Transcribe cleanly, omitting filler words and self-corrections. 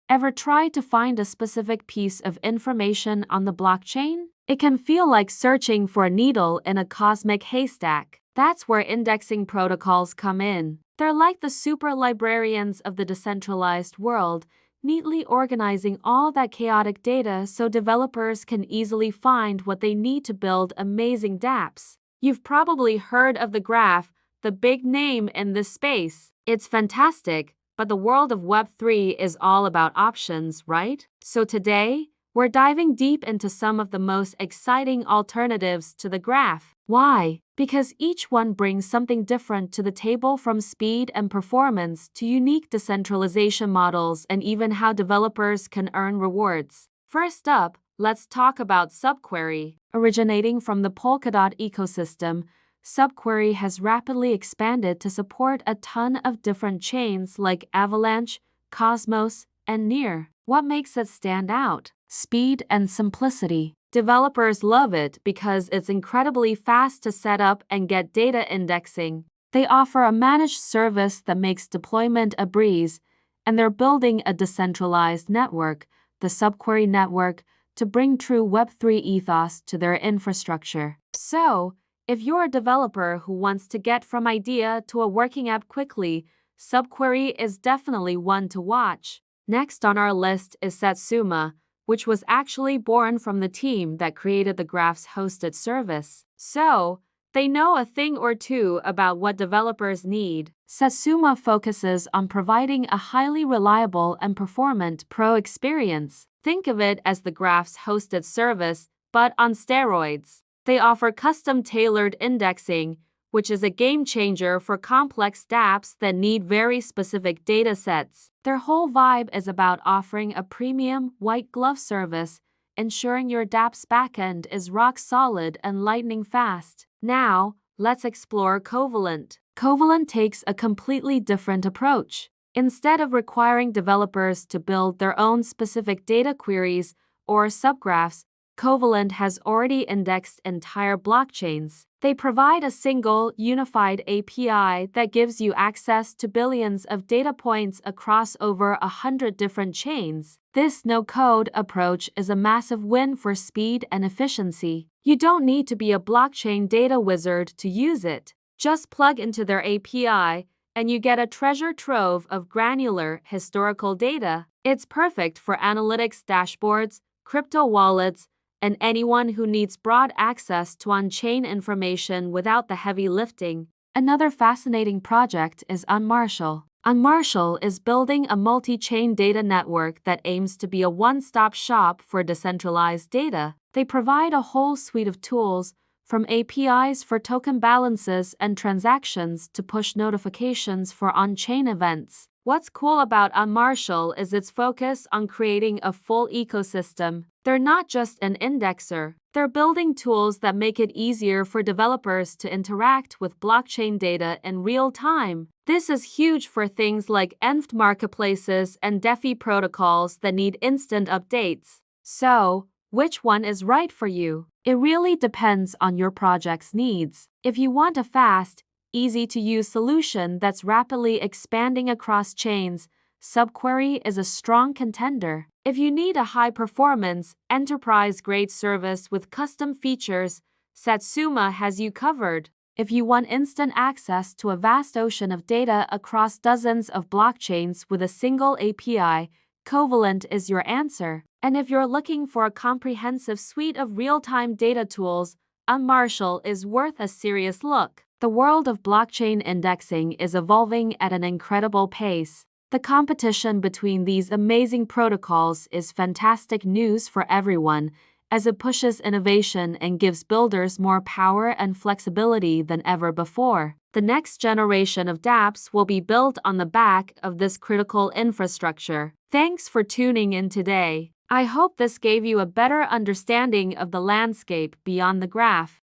Ever tried to find a specific piece of information on the blockchain? It can feel like searching for a needle in a cosmic haystack. That's where indexing protocols come in. They're like the super librarians of the decentralized world, neatly organizing all that chaotic data so developers can easily find what they need to build amazing dApps. You've probably heard of the graph, the big name in this space. It's fantastic, but the world of Web3 is all about options, right? So today, we're diving deep into some of the most exciting alternatives to the graph. Why? Because each one brings something different to the table, from speed and performance to unique decentralization models and even how developers can earn rewards. First up, let's talk about subquery. Originating from the Polkadot ecosystem, subquery has rapidly expanded to support a ton of different chains like Avalanche, Cosmos, and Near. What makes it stand out? Speed and simplicity. Developers love it because it's incredibly fast to set up and get data indexing. They offer a managed service that makes deployment a breeze, and they're building a decentralized network, the subquery network, to bring true Web3 ethos to their infrastructure. So, if you're a developer who wants to get from idea to a working app quickly, subquery is definitely one to watch. Next on our list is Satsuma, which was actually born from the team that created the graph's hosted service. So, they know a thing or two about what developers need. Satsuma focuses on providing a highly reliable and performant pro experience. Think of it as the graph's hosted service, but on steroids. They offer custom-tailored indexing, which is a game changer for complex dApps that need very specific datasets. Their whole vibe is about offering a premium, white-glove service, ensuring your dApp's backend is rock solid and lightning fast. Now, let's explore Covalent. Covalent takes a completely different approach. Instead of requiring developers to build their own specific data queries or subgraphs, Covalent has already indexed entire blockchains. They provide a single, unified API that gives you access to billions of data points across over 100 different chains. This no-code approach is a massive win for speed and efficiency. You don't need to be a blockchain data wizard to use it. Just plug into their API, and you get a treasure trove of granular, historical data. It's perfect for analytics dashboards, crypto wallets, and anyone who needs broad access to on-chain information without the heavy lifting. Another fascinating project is Unmarshal. Unmarshal is building a multi-chain data network that aims to be a one-stop shop for decentralized data. They provide a whole suite of tools, from APIs for token balances and transactions to push notifications for on-chain events. What's cool about Unmarshal is its focus on creating a full ecosystem. They're not just an indexer, they're building tools that make it easier for developers to interact with blockchain data in real time. This is huge for things like ENFT marketplaces and DeFi protocols that need instant updates. So, which one is right for you? It really depends on your project's needs. If you want a fast, easy-to-use solution that's rapidly expanding across chains, subquery is a strong contender. If you need a high-performance, enterprise-grade service with custom features, Satsuma has you covered. If you want instant access to a vast ocean of data across dozens of blockchains with a single API, Covalent is your answer. And if you're looking for a comprehensive suite of real-time data tools, Unmarshal is worth a serious look. The world of blockchain indexing is evolving at an incredible pace. The competition between these amazing protocols is fantastic news for everyone, as it pushes innovation and gives builders more power and flexibility than ever before. The next generation of dApps will be built on the back of this critical infrastructure. Thanks for tuning in today. I hope this gave you a better understanding of the landscape beyond the graph.